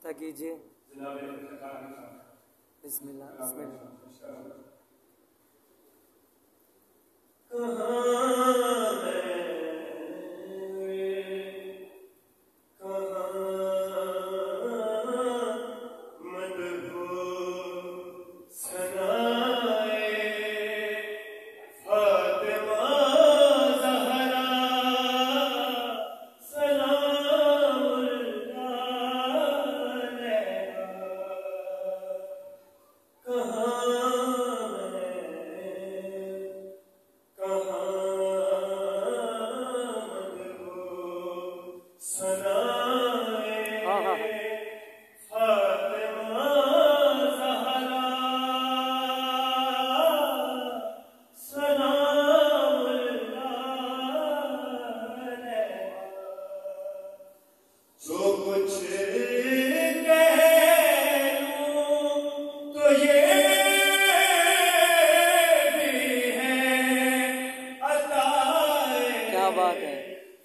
फतह कीजिए। बिस्मिल्लाह बिस्मिल्लाह।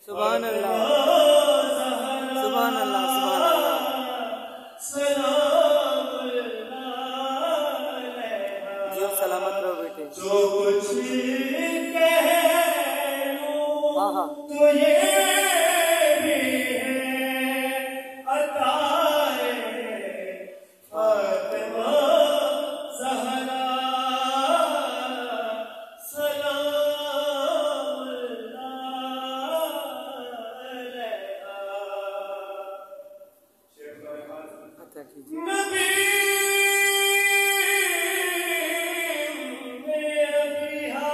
सुभान अल्लाह सुभान अल्लाह सुभान अल्लाह। जियो सलामत रहो बेटे। जो कुछ कह लूं तो ये भी है अताए फातिमा ज़हरा नबी में अबिहा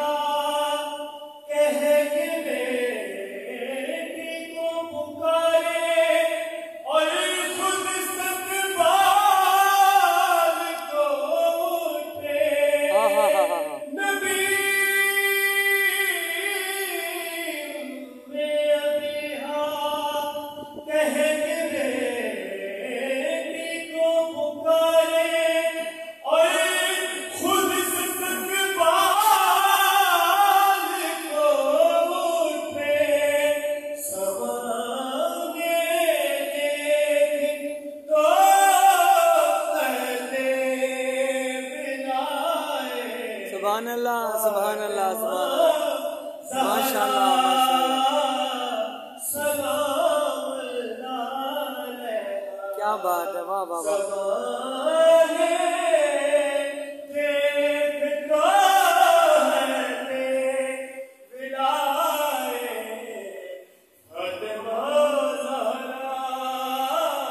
कह के बेटी को पुकारे और खुद इस्तकबाल को उठे। नबी में अबिहा कह के सुभान अल्लाह सुभान अल्लाह सुभान अल्लाह माशाअल्लाह माशाअल्लाह। क्या बात है, वाह वाह वाह।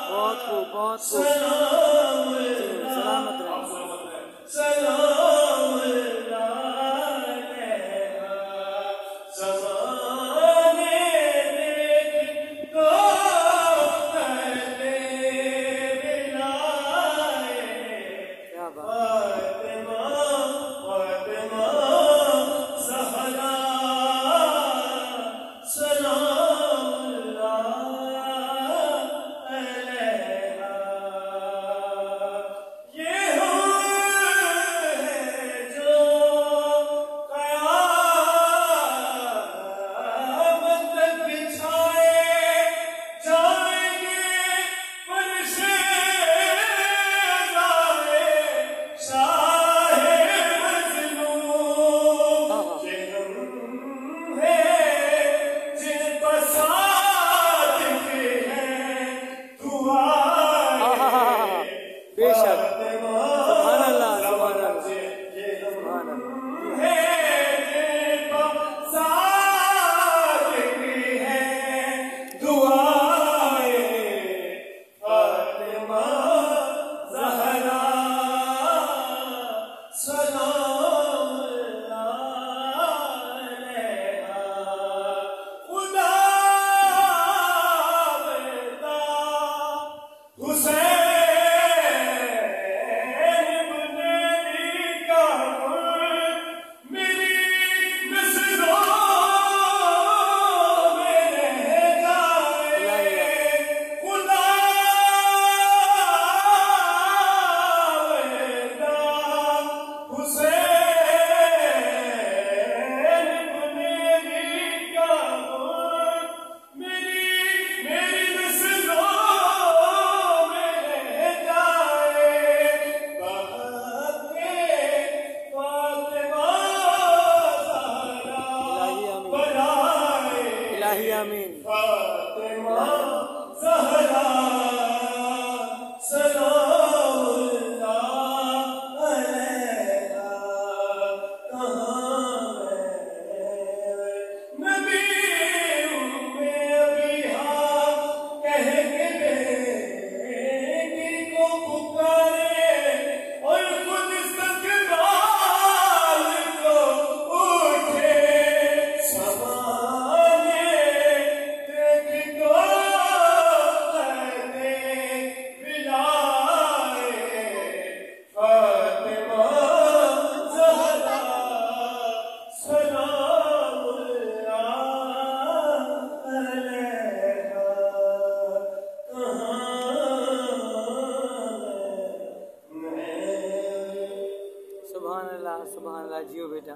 बहुत खूब बहुत खूब। सलामत रहो। इलाही आमीन। फातिमा ज़हरा सलामुल्लाह अलैहा, कहाँ नबी उम्मे अबीहा कह के बेटी को पुकारे और खुद इस्तक़बाल को उठे समाने देख को कहते बिलाए फातिमा ज़हरा सलामुल्लाह अलैहा, सुभान अल्लाह जियो बेटा।